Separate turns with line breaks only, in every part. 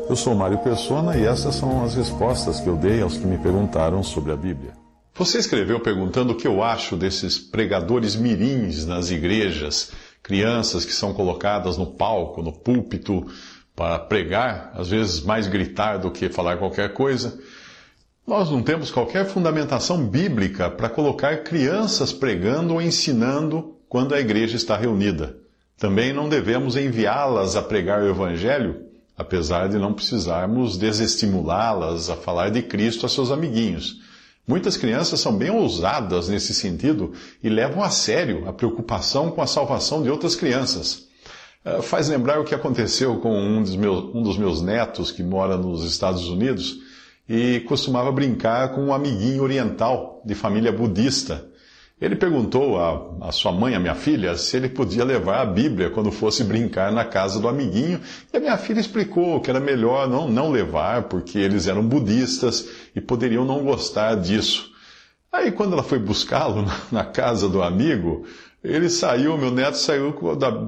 Eu sou Mário Persona e essas são as respostas que eu dei aos que me perguntaram sobre a Bíblia. Você escreveu perguntando o que eu acho desses pregadores mirins nas igrejas, crianças que são colocadas no palco, no púlpito, para pregar, às vezes mais gritar do que falar qualquer coisa. Nós não temos qualquer fundamentação bíblica para colocar crianças pregando ou ensinando quando a igreja está reunida. Também não devemos enviá-las a pregar o Evangelho, apesar de não precisarmos desestimulá-las a falar de Cristo a seus amiguinhos. Muitas crianças são bem ousadas nesse sentido e levam a sério a preocupação com a salvação de outras crianças. Faz lembrar o que aconteceu com um dos meus netos que mora nos Estados Unidos e costumava brincar com um amiguinho oriental de família budista. Ele perguntou à sua mãe, a minha filha, se ele podia levar a Bíblia quando fosse brincar na casa do amiguinho. E a minha filha explicou que era melhor não levar, porque eles eram budistas e poderiam não gostar disso. Aí, quando ela foi buscá-lo na casa do amigo, meu neto saiu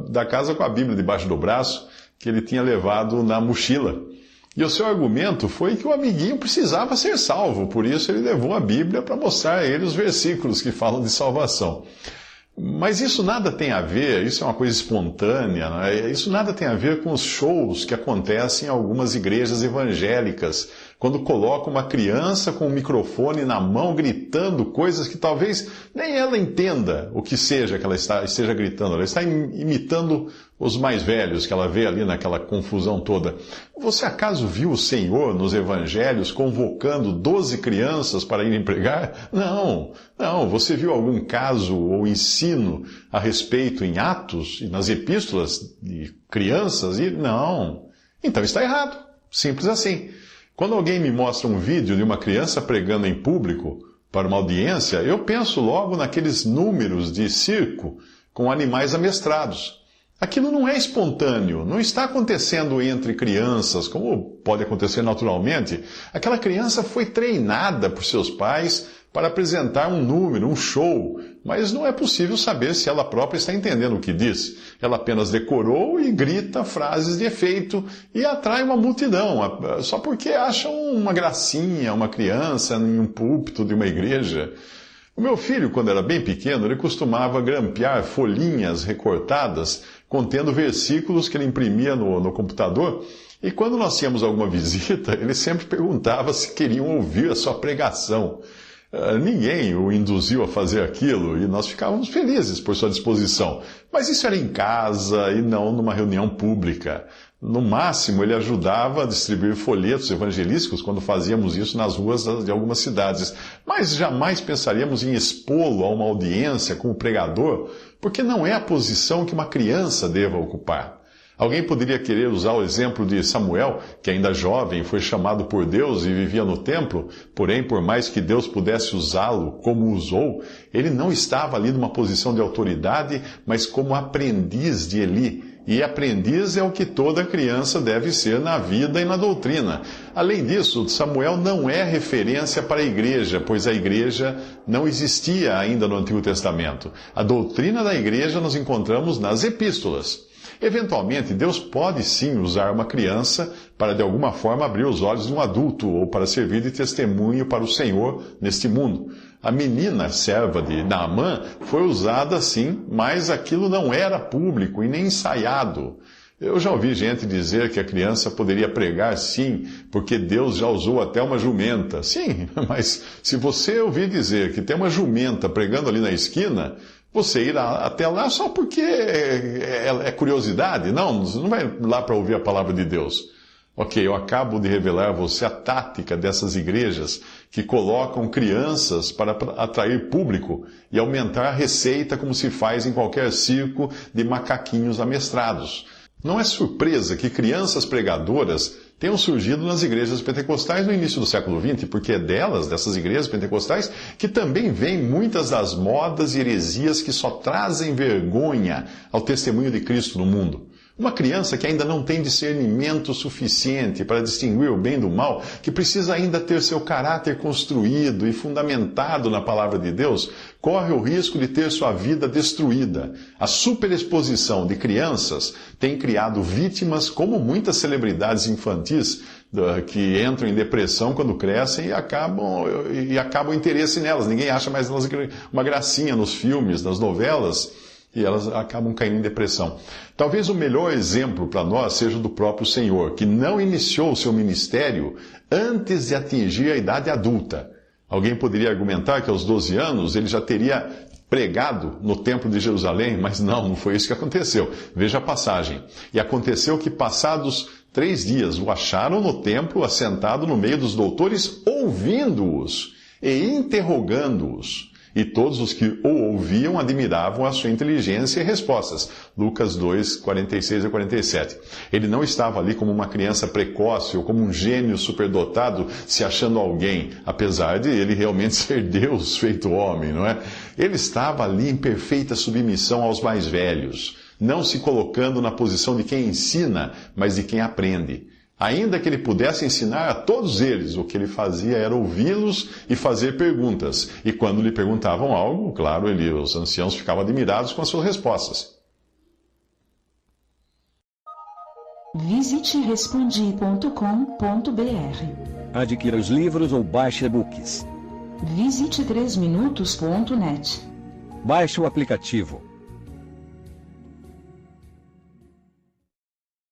da casa com a Bíblia debaixo do braço, que ele tinha levado na mochila. E o seu argumento foi que o amiguinho precisava ser salvo, por isso ele levou a Bíblia para mostrar a ele os versículos que falam de salvação. Mas isso nada tem a ver, isso é uma coisa espontânea, não é? Isso nada tem a ver com os shows que acontecem em algumas igrejas evangélicas, quando colocam uma criança com um microfone na mão gritando coisas que talvez nem ela entenda o que seja que ela esteja gritando. Ela está imitando os mais velhos que ela vê ali naquela confusão toda. Você acaso viu o Senhor nos evangelhos convocando 12 crianças para irem pregar? Não. Você viu algum caso ou ensino a respeito em Atos e nas epístolas de crianças? Não. Então está errado. Simples assim. Quando alguém me mostra um vídeo de uma criança pregando em público para uma audiência, eu penso logo naqueles números de circo com animais amestrados. Aquilo não é espontâneo, não está acontecendo entre crianças, como pode acontecer naturalmente. Aquela criança foi treinada por seus pais para apresentar um número, um show, mas não é possível saber se ela própria está entendendo o que diz. Ela apenas decorou e grita frases de efeito e atrai uma multidão, só porque acham uma gracinha, uma criança em um púlpito de uma igreja. O meu filho, quando era bem pequeno, ele costumava grampear folhinhas recortadas contendo versículos que ele imprimia no computador. E quando nós tínhamos alguma visita, ele sempre perguntava se queriam ouvir a sua pregação. Ninguém o induziu a fazer aquilo e nós ficávamos felizes por sua disposição. Mas isso era em casa e não numa reunião pública. No máximo, ele ajudava a distribuir folhetos evangelísticos quando fazíamos isso nas ruas de algumas cidades. Mas jamais pensaríamos em expô-lo a uma audiência como pregador, porque não é a posição que uma criança deva ocupar. Alguém poderia querer usar o exemplo de Samuel, que ainda jovem foi chamado por Deus e vivia no templo, porém, por mais que Deus pudesse usá-lo como usou, ele não estava ali numa posição de autoridade, mas como aprendiz de Eli. E aprendiz é o que toda criança deve ser na vida e na doutrina. Além disso, Samuel não é referência para a igreja, pois a igreja não existia ainda no Antigo Testamento. A doutrina da igreja nós encontramos nas epístolas. Eventualmente, Deus pode sim usar uma criança para de alguma forma abrir os olhos de um adulto ou para servir de testemunho para o Senhor neste mundo. A menina serva de Naamã foi usada sim, mas aquilo não era público e nem ensaiado. Eu já ouvi gente dizer que a criança poderia pregar sim, porque Deus já usou até uma jumenta. Sim, mas se você ouvir dizer que tem uma jumenta pregando ali na esquina, você irá até lá só porque é curiosidade? Não, você não vai lá para ouvir a palavra de Deus. Ok, eu acabo de revelar a você a tática dessas igrejas que colocam crianças para atrair público e aumentar a receita como se faz em qualquer circo de macaquinhos amestrados. Não é surpresa que crianças pregadoras tenham surgido nas igrejas pentecostais no início do século XX, porque é dessas igrejas pentecostais, que também vêm muitas das modas e heresias que só trazem vergonha ao testemunho de Cristo no mundo. Uma criança que ainda não tem discernimento suficiente para distinguir o bem do mal, que precisa ainda ter seu caráter construído e fundamentado na palavra de Deus, corre o risco de ter sua vida destruída. A superexposição de crianças tem criado vítimas como muitas celebridades infantis que entram em depressão quando crescem e acabam o interesse nelas. Ninguém acha mais elas uma gracinha nos filmes, nas novelas, e elas acabam caindo em depressão. Talvez o melhor exemplo para nós seja do próprio Senhor, que não iniciou o seu ministério antes de atingir a idade adulta. Alguém poderia argumentar que aos 12 anos ele já teria pregado no templo de Jerusalém, mas não foi isso que aconteceu. Veja a passagem. E aconteceu que, passados 3 dias, o acharam no templo, assentado no meio dos doutores, ouvindo-os e interrogando-os. E todos os que o ouviam admiravam a sua inteligência e respostas. Lucas 2, 46 a 47. Ele não estava ali como uma criança precoce ou como um gênio superdotado se achando alguém, apesar de ele realmente ser Deus feito homem, não é? Ele estava ali em perfeita submissão aos mais velhos, não se colocando na posição de quem ensina, mas de quem aprende. Ainda que ele pudesse ensinar a todos eles, o que ele fazia era ouvi-los e fazer perguntas. E quando lhe perguntavam algo, claro, os anciãos ficavam admirados com as suas respostas.
Visite respondi.com.br.
Adquira os livros ou baixe e-books.
Visite 3minutos.net.
Baixe o aplicativo.